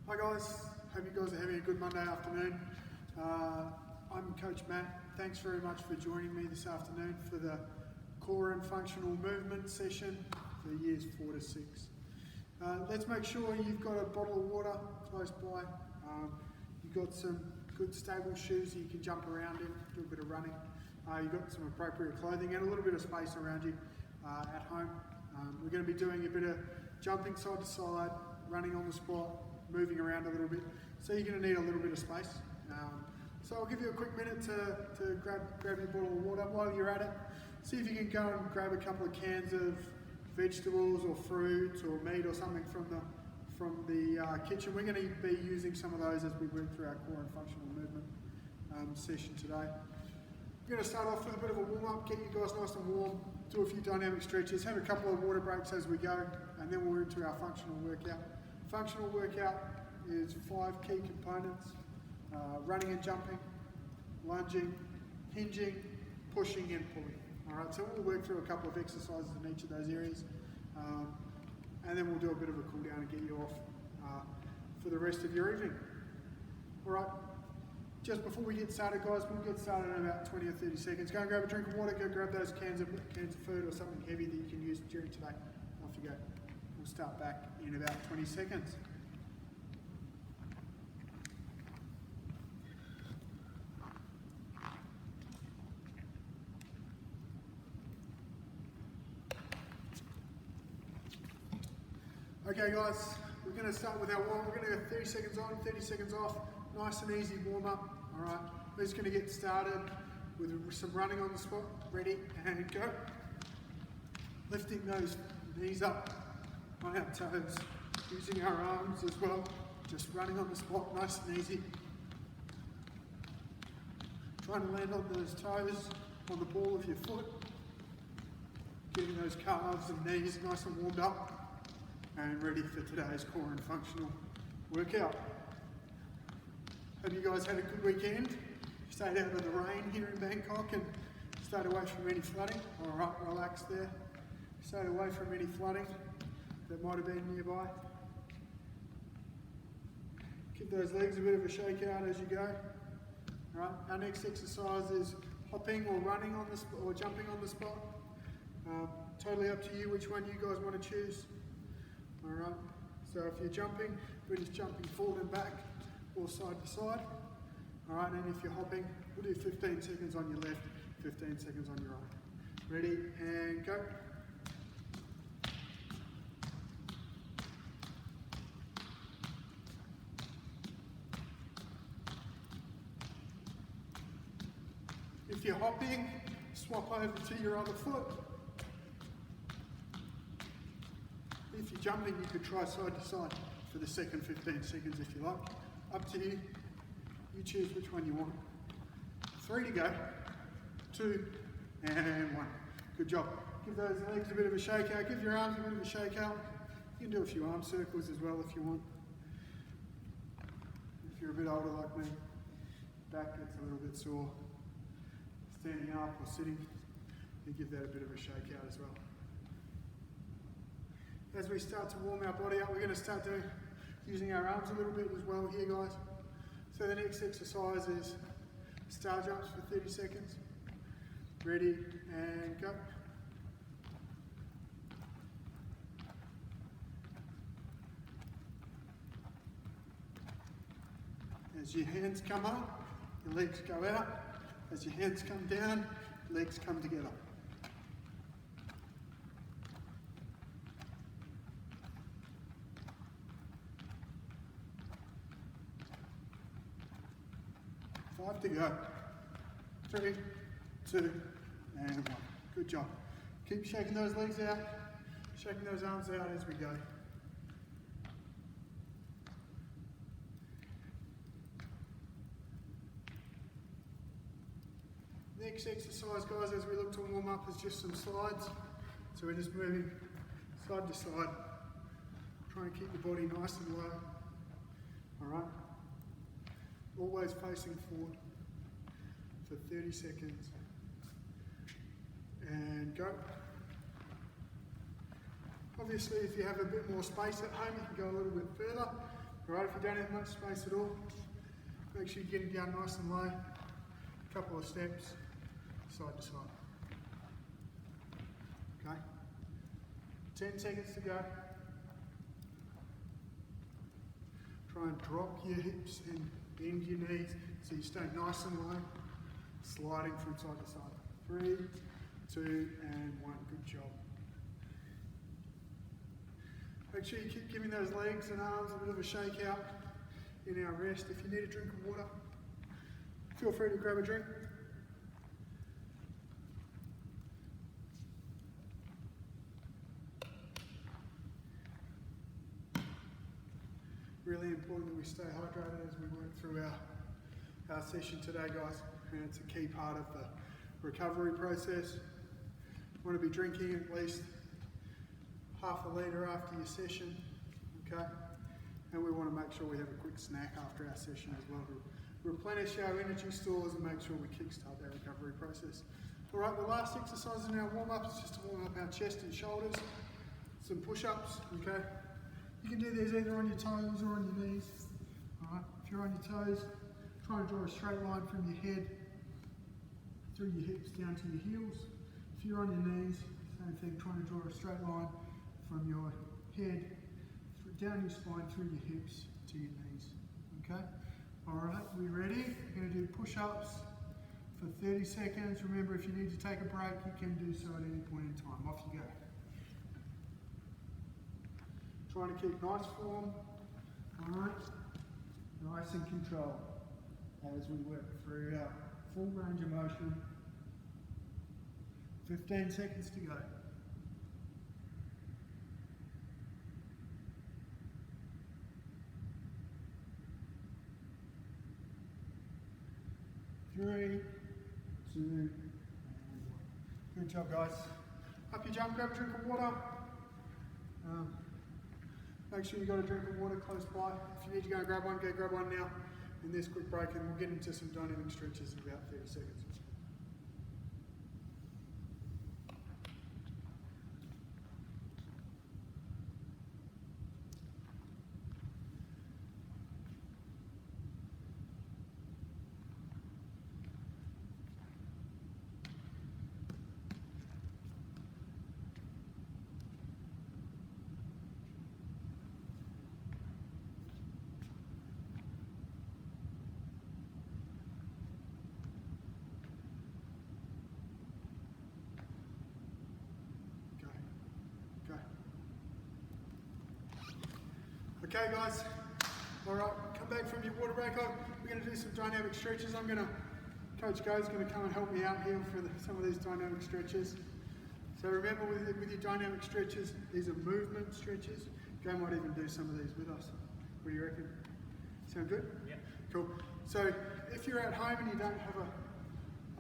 Hi guys, hope you guys are having a good Monday afternoon. I'm Coach Matt. Thanks very much for joining me this afternoon for the core and functional movement session for years 4 to 6. Let's make sure you've got a bottle of water close by. You've got some good stable shoes that you can jump around in, do a bit of running. You've got some appropriate clothing and a little bit of space around you at home. We're going to be doing a bit of jumping side to side, running on the spot, moving around a little bit, so you're going to need a little bit of space. So I'll give you a quick minute to grab your bottle of water. While you're at it, see if you can go and grab a couple of cans of vegetables or fruit or meat or something from the kitchen. We're going to be using some of those as we work through our core and functional movement session today. We're going to start off with a bit of a warm-up, get you guys nice and warm, do a few dynamic stretches, have a couple of water breaks as we go, and then we're into our functional workout. Functional workout is 5 key components: running and jumping, lunging, hinging, pushing and pulling. Alright, so we'll work through a couple of exercises in each of those areas, and then we'll do a bit of a cool down and get you off for the rest of your evening. Alright, just before we get started guys, we'll get started in about 20 or 30 seconds. Go and grab a drink of water, go grab those cans of food or something heavy that you can use during today. Off you go. We'll start back in about 20 seconds. Okay guys, we're going to start with our warm. We're going to go 30 seconds on, 30 seconds off. Nice and easy warm up. Alright, we're just going to get started with some running on the spot. Ready and go. Lifting those knees up on our toes, using our arms as well, just running on the spot, nice and easy. Trying to land on those toes, on the ball of your foot, getting those calves and knees nice and warmed up, and ready for today's core and functional workout. Hope you guys had a good weekend, stayed out of the rain here in Bangkok and stayed away from any flooding. Alright, relax there. Stayed away from any flooding that might have been nearby. Give those legs a bit of a shake out as you go. Alright, our next exercise is hopping or running on the spot or jumping on the spot. Totally up to you which one you guys want to choose. Alright, so if you're jumping, we're just jumping forward and back or side to side. Alright, and if you're hopping, we'll do 15 seconds on your left, 15 seconds on your right. Ready and go. If you're hopping, swap over to your other foot. If you're jumping, you could try side to side for the second 15 seconds if you like. Up to you. You choose which one you want. 3 to go. 2 and 1. Good job. Give those legs a bit of a shake out. Give your arms a bit of a shake out. You can do a few arm circles as well if you want. If you're a bit older like me, back gets a little bit sore. Standing up or sitting, you give that a bit of a shake out as well. As we start to warm our body up, we're going to start using our arms a little bit as well here guys. So the next exercise is star jumps for 30 seconds. Ready and go. As your hands come up, your legs go out. As your hands come down, legs come together. Five to go. 3, 2, and 1. Good job. Keep shaking those legs out, shaking those arms out as we go. Next exercise, guys, as we look to warm up, is just some slides. So we're just moving side to side. Try and keep your body nice and low. Alright? Always facing forward for 30 seconds. And go. Obviously, if you have a bit more space at home, you can go a little bit further. Right, if you don't have much space at all, make sure you're getting down nice and low. A couple of steps, side to side. Okay, 10 seconds to go. Try and drop your hips and bend your knees so you stay nice and low, sliding from side to side. 3, 2, and 1. Good job. Make sure you keep giving those legs and arms a bit of a shake out in our rest. If you need a drink of water, feel free to grab a drink. Really important that we stay hydrated as we work through our session today, guys. And it's a key part of the recovery process. You want to be drinking at least half a litre after your session, okay? And we want to make sure we have a quick snack after our session as well to replenish our energy stores and make sure we kickstart that recovery process. All right, the last exercise in our warm-up is just to warm up our chest and shoulders. Some push-ups, okay? You can do these either on your toes or on your knees. All right, if you're on your toes, try and draw a straight line from your head through your hips down to your heels. If you're on your knees, same thing, trying to draw a straight line from your head down your spine through your hips to your knees. Okay? All right, we ready? We're going to do push-ups for 30 seconds. Remember, if you need to take a break, you can do so at any point in time. Off you go. Trying to keep nice form, all right, nice and control as we work through our full range of motion. 15 seconds to go. 3, 2, and 1. Good job, guys. Up you jump, grab a drink of water. Make sure you've got a drink of water close by. If you need to go and grab one, go grab one now in this quick break, and we'll get into some dynamic stretches in about 30 seconds. Okay guys, all right, come back from your water break. We're going to do some dynamic stretches. Coach Go's going to come and help me out here for some of these dynamic stretches. So remember with your dynamic stretches, these are movement stretches. Go might even do some of these with us. What do you reckon? Sound good? Yeah. Cool. So if you're at home and you don't have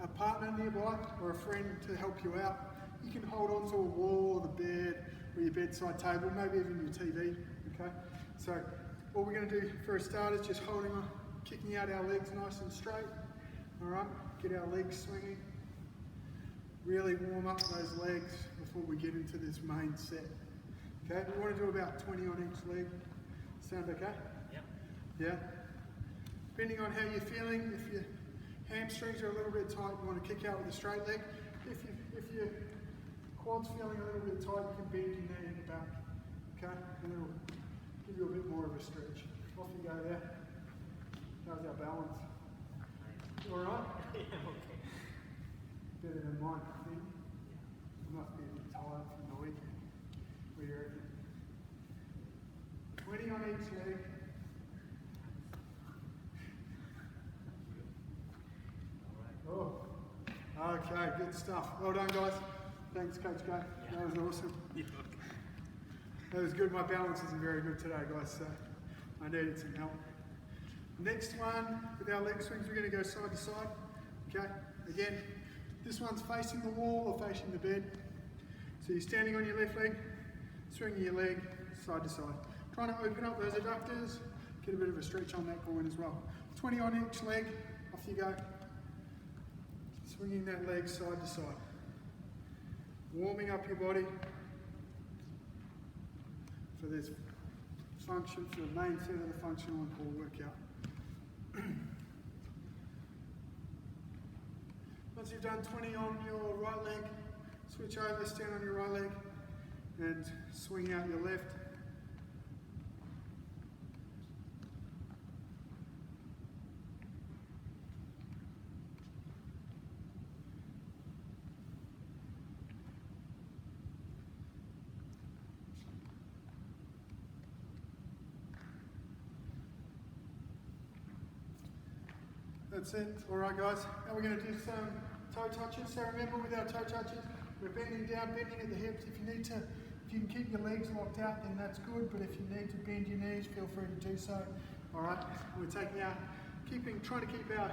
a partner nearby or a friend to help you out, you can hold on to a wall or the bed or your bedside table, maybe even your TV, okay? So what we're going to do for a start is just holding on, kicking out our legs nice and straight, all right? Get our legs swinging. Really warm up those legs before we get into this main set. Okay, we want to do about 20 on each leg. Sound okay? Yeah. Yeah? Depending on how you're feeling, if your hamstrings are a little bit tight, you want to kick out with a straight leg. If your quad's feeling a little bit tight, you can bend your knee in the back. Okay? And it'll give you a bit more of a stretch. Off you go there. How's our balance? You alright? Yeah, okay. Better than mine, I think. You must be a bit tired from the weekend. What do you reckon? 20 on each leg. Oh, okay, good stuff. Well done, guys. Thanks, Coach Go. Yeah. That was awesome. Yeah, That was good. My balance isn't very good today, guys, so I needed some help. Next one, with our leg swings, we're going to go side to side. Okay, again, this one's facing the wall or facing the bed. So you're standing on your left leg, swinging your leg side to side. Trying to open up those adductors, get a bit of a stretch on that groin as well. 20 on each leg, off you go. Swinging that leg side to side. Warming up your body for this function for the main set of the functional and core workout. Once you've done 20 on your right leg, switch over, stand on your right leg and swing out your left. That's it. Alright guys, now we're going to do some toe touches. So remember with our toe touches, we're bending down, bending at the hips. If you can keep your legs locked out, then that's good, but if you need to bend your knees, feel free to do so. Alright, we're taking trying to keep our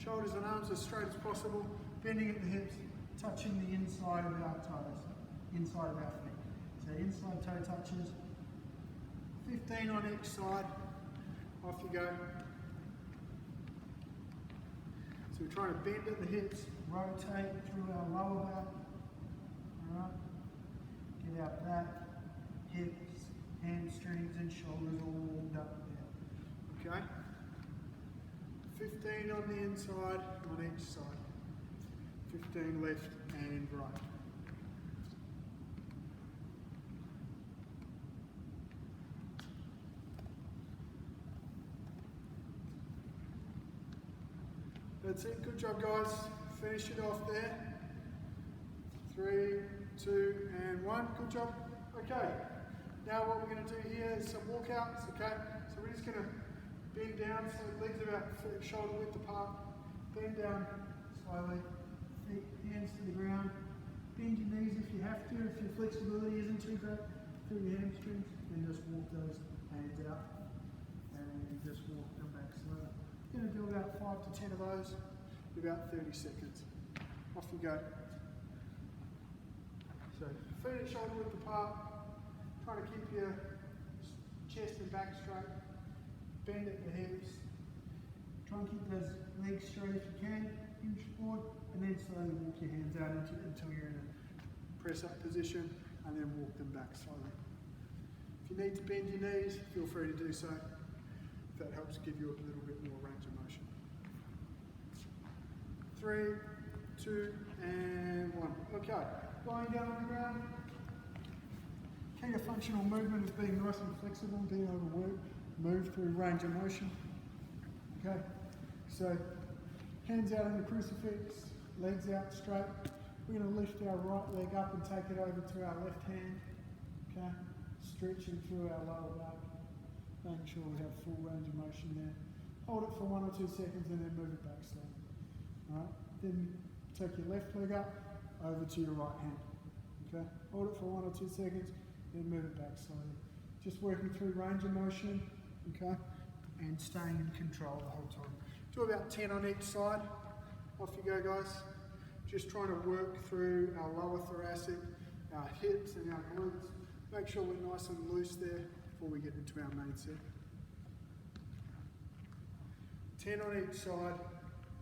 shoulders and arms as straight as possible, bending at the hips, touching the inside of our toes, inside of our feet. So inside toe touches, 15 on each side, off you go. So we're trying to bend at the hips, rotate through our lower back, alright, get our back, hips, hamstrings and shoulders all warmed up there, okay? 15 on the inside, on each side, 15 left and right. That's it, good job guys. Finish it off there. 3, 2, and 1, good job. Okay, now what we're going to do here is some walkouts, okay? So we're just going to bend down, so legs are about shoulder width apart. Bend down slowly, feet, hands to the ground. Bend your knees if you have to, if your flexibility isn't too great. Through your hamstrings, and just walk those hands out. And just walk them back slowly. You're going to do about 5 to 10 of those, about 30 seconds. Off you go. So feet at shoulder width apart, trying to keep your chest and back straight, bend at the hips, try and keep those legs straight if you can, hinge forward, and then slowly walk your hands out until you're in a press up position, and then walk them back slowly. If you need to bend your knees, feel free to do so. That helps give you a little bit more range of motion. 3, 2, and 1. Okay, lying down on the ground. Key to functional movement is being nice and flexible, being able to move through range of motion. Okay, so hands out in the crucifix, legs out straight. We're going to lift our right leg up and take it over to our left hand. Okay, stretching through our lower back. Making sure we have full range of motion there. Hold it for 1 or 2 seconds and then move it back slowly. Alright, then take your left leg up over to your right hand. Okay, hold it for 1 or 2 seconds, then move it back slowly. Just working through range of motion, okay, and staying in control the whole time. Do about 10 on each side. Off you go, guys. Just trying to work through our lower thoracic, our hips and our glutes. Make sure we're nice and loose there before we get into our main set. 10 on each side,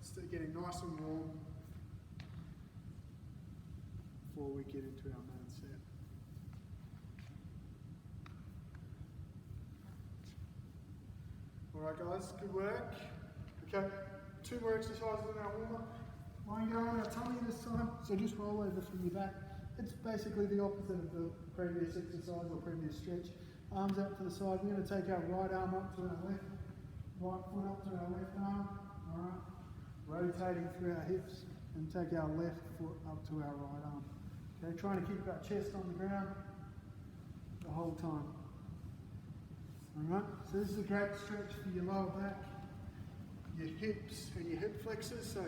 so getting nice and warm before we get into our main set. Alright guys, good work. Okay, 2 more exercises in our warm-up. Lying down on our tummy this time, so just roll over from your back. It's basically the opposite of the previous exercise or previous stretch. Arms up to the side. We're going to take our right arm up to our left, right foot up to our left arm. Alright. Rotating through our hips and take our left foot up to our right arm. Okay, trying to keep our chest on the ground the whole time. Alright, so this is a great stretch for your lower back, your hips and your hip flexors. So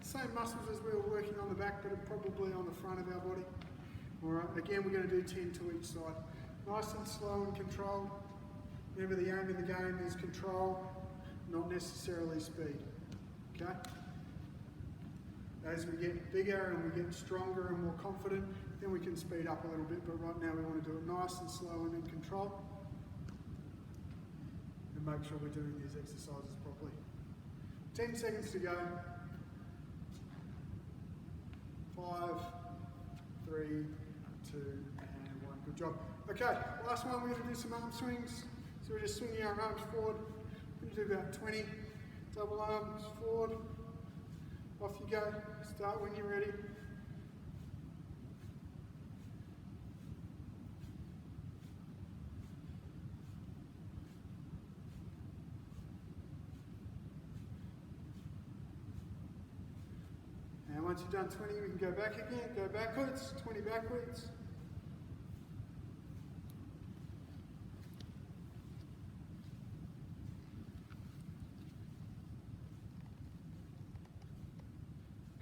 same muscles as we were working on the back, but probably on the front of our body. Alright, again we're going to do 10 to each side. Nice and slow and controlled. Remember, the aim of the game is control, not necessarily speed. Okay? As we get bigger and we get stronger and more confident, then we can speed up a little bit, but right now we want to do it nice and slow and in control. And make sure we're doing these exercises properly. 10 seconds to go. 5, 3, 2, and 1. Good job. Okay, last one, we're going to do some arm swings. So we're just swinging our arms forward. We're going to do about 20 double arms forward. Off you go. Start when you're ready. And once you've done 20, we can go back again, go backwards, 20 backwards.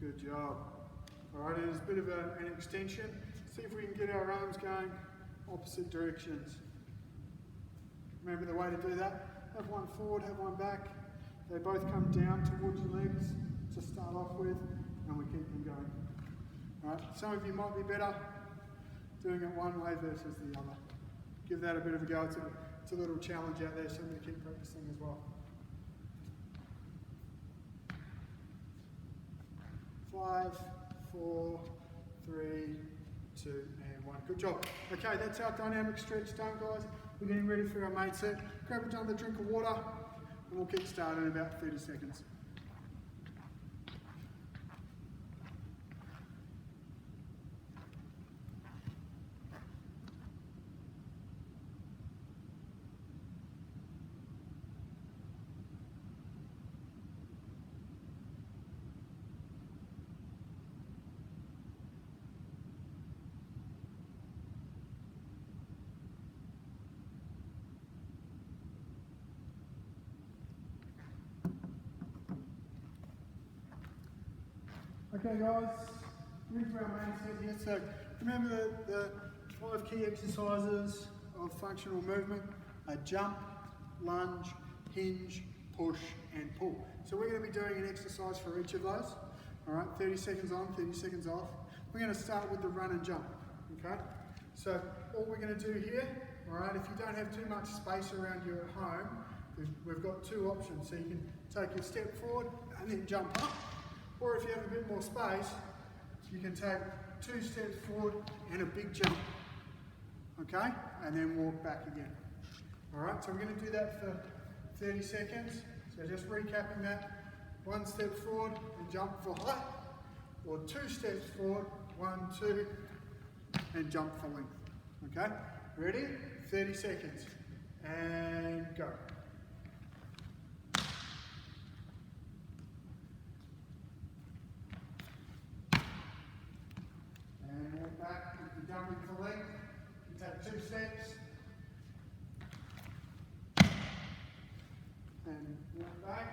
Good job. All right, and it's a bit of an extension. See if we can get our arms going opposite directions. Remember the way to do that? Have one forward, have one back. They both come down towards your legs to start off with, and we keep them going. All right, some of you might be better doing it one way versus the other. Give that a bit of a go. It's a little challenge out there, so I'm going to keep practicing as well. 5, 4, 3, 2, and 1. Good job. Okay, that's our dynamic stretch done, guys. We're getting ready for our main set. Grab another drink of water, and we'll kick start in about 30 seconds. Okay guys, we're into our main set here. So remember the 5 key exercises of functional movement are jump, lunge, hinge, push and pull. So we're going to be doing an exercise for each of those. Alright, 30 seconds on, 30 seconds off. We're going to start with the run and jump. Okay, so all we're going to do here, alright, if you don't have too much space around you at home, we've got 2 options. So you can take your step forward and then jump up. Or if you have a bit more space, you can take 2 steps forward and a big jump, okay? And then walk back again. All right, so we're going to do that for 30 seconds. So just recapping that, 1 step forward and jump for height, or 2 steps forward, 1, 2, and jump for length, okay? Ready? 30 seconds, and go. And walk back. If you're jumping for length, you take 2 steps. And walk back.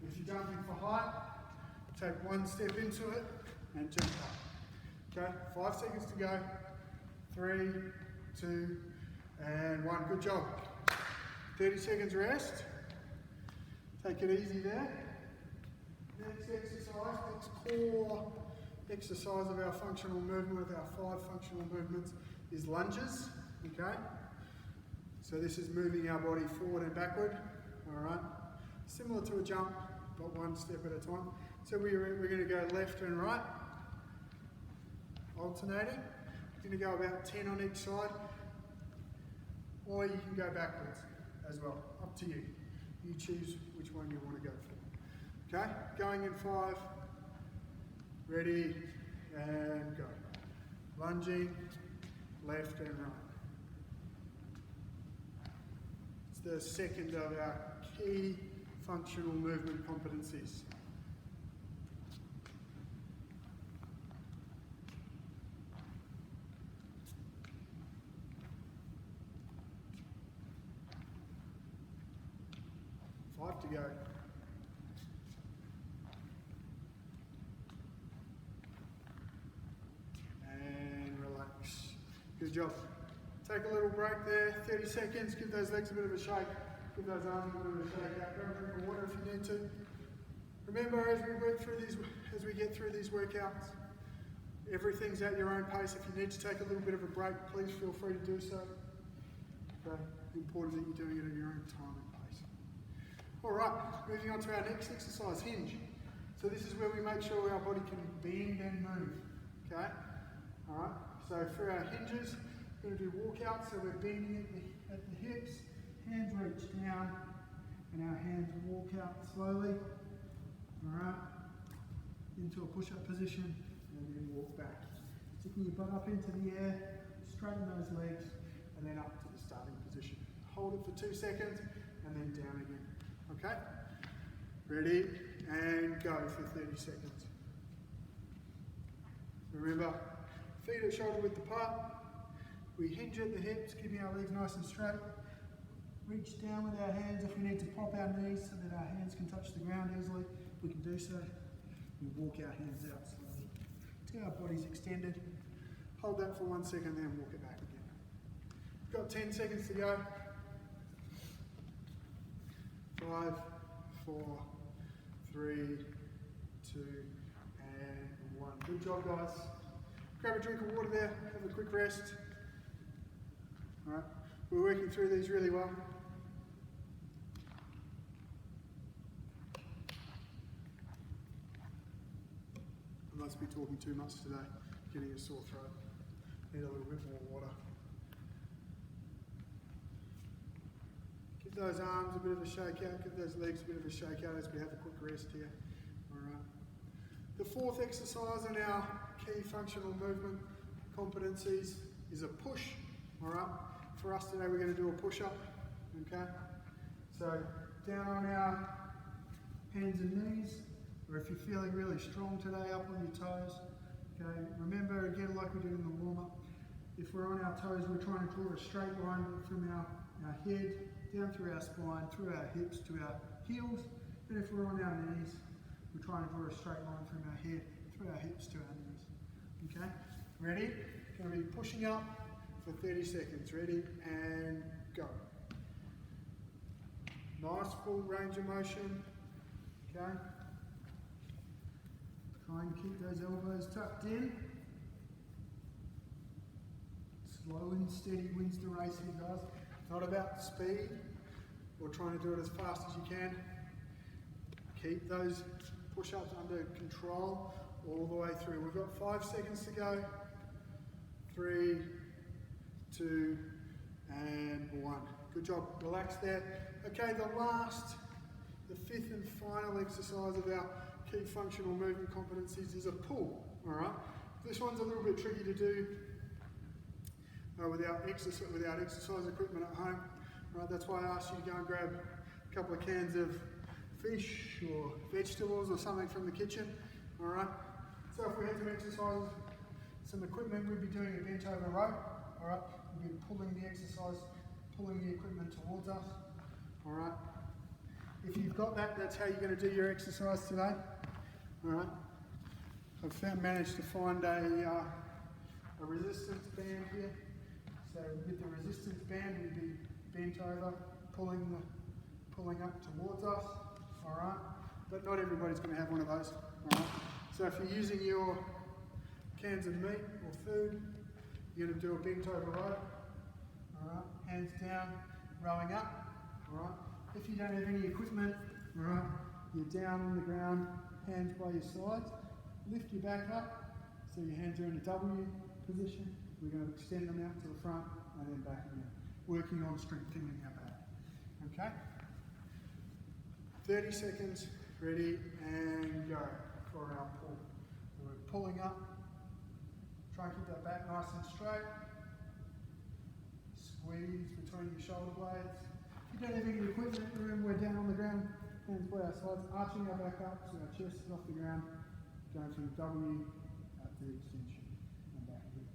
If you're jumping for height, take 1 step into it and jump up. Okay, 5 seconds to go. 3, 2, and 1. Good job. 30 seconds rest. Take it easy there. Next exercise, next core exercise of our functional movement, with our 5 functional movements, is lunges. Okay, so this is moving our body forward and backward. All right, similar to a jump, but 1 step at a time. So we're going to go left and right, alternating. We're going to go about 10 on each side, or you can go backwards as well. Up to you. You choose which one you want to go for. Okay, going in 5. Ready, and go. Lunging, left and right. It's the second of our key functional movement competencies. Five to go. Good job. Take a little break there, 30 seconds, give those legs a bit of a shake, give those arms a bit of a shake out, grab a drink of water if you need to. Remember, as we get through these workouts, everything's at your own pace. If you need to take a little bit of a break, please feel free to do so. Okay, important that you're doing it at your own time and pace. All right, moving on to our next exercise, hinge. So this is where we make sure our body can bend and move, okay? All right. So for our hinges, we're Going to do walkout, so we're bending at the hips, hands reach down, and our hands walk out slowly. Alright, into a push-up position, and then walk back. Sticking your butt up into the air, straighten those legs, and then up to the starting position. Hold it for 2 seconds, and then down again. Okay? Ready, and go for 30 seconds. Remember, feet at shoulder width apart. We hinge at the hips, keeping our legs nice and straight. Reach down with our hands. If we need to pop our knees so that our hands can touch the ground easily, we can do so. We walk our hands out slowly till our body's extended. Hold that for 1 second, then walk it back again. Got 10 seconds to go. 5, 4, 3, 2, and 1. Good job, guys. Grab a drink of water there, have a quick rest. Alright, we're working through these really well. I must be talking too much today, getting a sore throat. Need a little bit more water. Give those arms a bit of a shake out, give those legs a bit of a shake out as we have a quick rest here. Alright. The fourth exercise in our key functional movement competencies is a push. Alright. For us today we're going to do a push-up. Okay. So down on our hands and knees, or if you're feeling really strong today, up on your toes. Okay. Remember again, like we did in the warm-up, if we're on our toes, we're trying to draw a straight line from our head down through our spine, through our hips to our heels. And if we're on our knees, we're trying to draw a straight line from our head through our hips to our knees. Okay? Ready? Going to be pushing up for 30 seconds. Ready? And go. Nice full range of motion. Okay? Try and keep those elbows tucked in. Slow and steady wins the race here, guys. It's not about speed or trying to do it as fast as you can. Keep those push-ups under control all the way through. We've got 5 seconds to go. 3, 2, and 1. Good job. Relax there. Okay, the fifth and final exercise of our key functional movement competencies is a pull. All right. This one's a little bit tricky to do without exercise equipment at home. Right. That's why I asked you to go and grab a couple of cans of fish or vegetables or something from the kitchen. All right. So if we had to exercise some equipment, we'd be doing a bent over row. All right. We'd be pulling the equipment towards us. All right. If you've got that, that's how you're going to do your exercise today. All right. I've managed to find a resistance band here. So with the resistance band, we'd be bent over, pulling up towards us. All right. But not everybody's going to have one of those. All right. So if you're using your cans of meat or food, you're going to do a bent over row. All right. Hands down, rowing up. All right. If you don't have any equipment, all right, you're down on the ground, hands by your sides. Lift your back up, so your hands are in a W position. We're going to extend them out to the front and then back again. Working on strengthening our back. Okay? 30 seconds, ready, and go for our pull. So we're pulling up. Try and keep that back nice and straight. Squeeze between your shoulder blades. If you don't have any equipment, remember we're down on the ground, hands by our sides, arching our back up so our chest is off the ground, going from W out to extension and back again.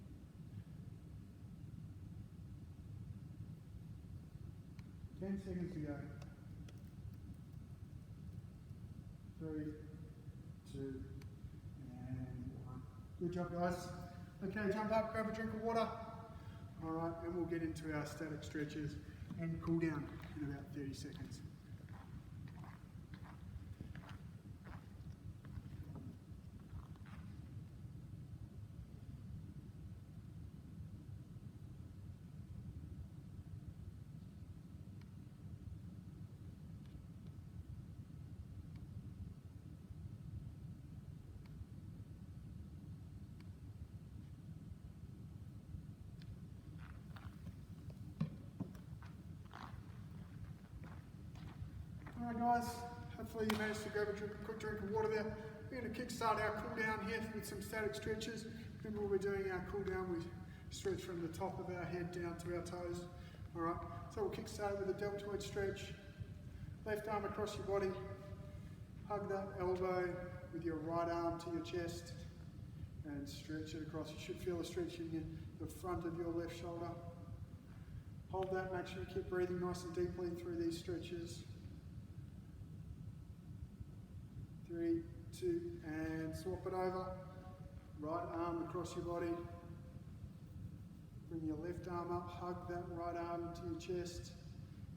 10 seconds to go. 3, 2, and 1. Good job, guys. Okay, jump up, grab a drink of water. All right, and we'll get into our static stretches and cool down in about 30 seconds. Alright guys, hopefully you managed to grab a quick drink of water there. We're going to kickstart our cool down here with some static stretches. Remember, we're doing our cool down, we stretch from the top of our head down to our toes. Alright, so we'll kickstart with a deltoid stretch. Left arm across your body, hug that elbow with your right arm to your chest and stretch it across. You should feel a stretch in the front of your left shoulder. Hold that, make sure you keep breathing nice and deeply through these stretches. 3, 2, and swap it over. Right arm across your body. Bring your left arm up, hug that right arm to your chest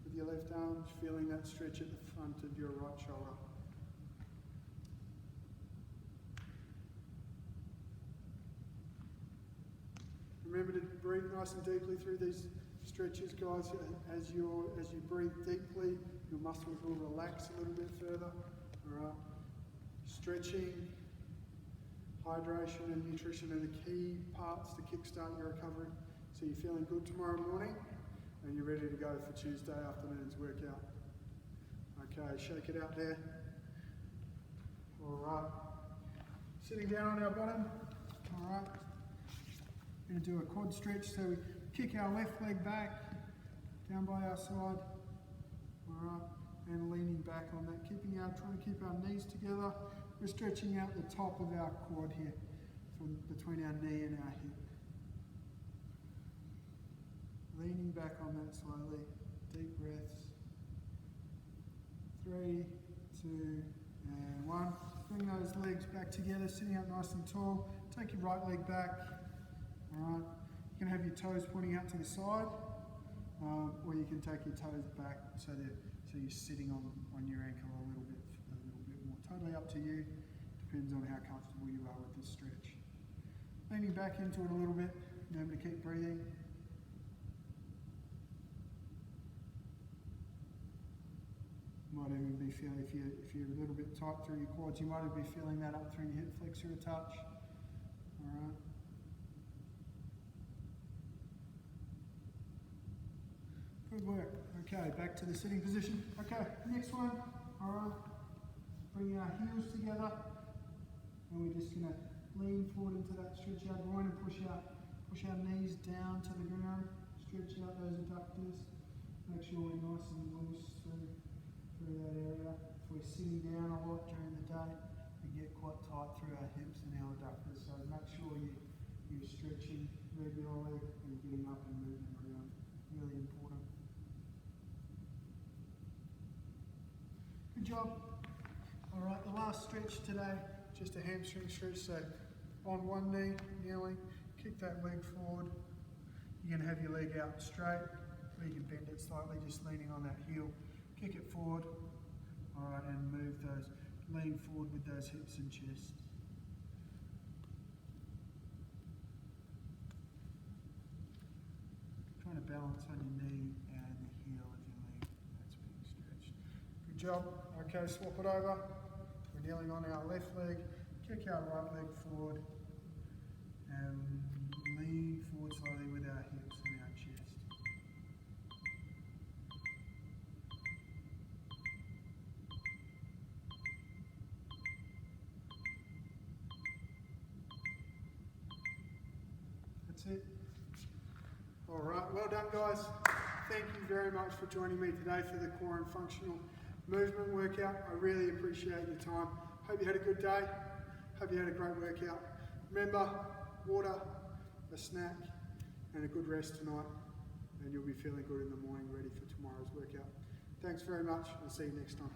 with your left arm, feeling that stretch at the front of your right shoulder. Remember to breathe nice and deeply through these stretches, guys. As you breathe deeply, your muscles will relax a little bit further. All right. Stretching, hydration and nutrition are the key parts to kickstart your recovery. So you're feeling good tomorrow morning and you're ready to go for Tuesday afternoon's workout. Okay, shake it out there. All right. Sitting down on our bottom. All right. We're going to do a quad stretch. So we kick our left leg back, down by our side. All right. And leaning back on that, trying to keep our knees together. We're stretching out the top of our quad here, from between our knee and our hip. Leaning back on that slowly. Deep breaths. 3, 2, and 1. Bring those legs back together, sitting up nice and tall. Take your right leg back. All right. You can have your toes pointing out to the side, or you can take your toes back so you're sitting on your ankle a little bit more. Totally up to you. Depends on how comfortable you are with this stretch. Leaning back into it a little bit. Remember to keep breathing. Might even be feeling, if you're a little bit tight through your quads, you might even be feeling that up through your hip flexor a touch. All right. Good work. Okay, back to the sitting position. Okay, next one. All right. Bring our heels together, and we're just going to lean forward into that stretch our groin and push our knees down to the ground. Stretch out those adductors. Make sure we're nice and loose through that area. If we're sitting down a lot during the day, we get quite tight through our hips and our adductors. So make sure you're stretching regularly and getting up and moving around. Really important. Good job. All right, the last stretch today, just a hamstring stretch. So on one knee, kneeling, kick that leg forward. You're going to have your leg out straight, or you can bend it slightly, just leaning on that heel. Kick it forward. All right, and lean forward with those hips and chest. Trying to balance on your knee and the heel of your leg. That's being stretched. Good job. Okay, swap it over. We're kneeling on our left leg. Kick our right leg forward and lean forward slowly with our hips and our chest. That's it. All right, well done guys. Thank you very much for joining me today for the core and functional movement workout. I really appreciate your time. Hope you had a good day. Hope you had a great workout. Remember, water, a snack, and a good rest tonight, and you'll be feeling good in the morning, ready for tomorrow's workout. Thanks very much. I'll see you next time.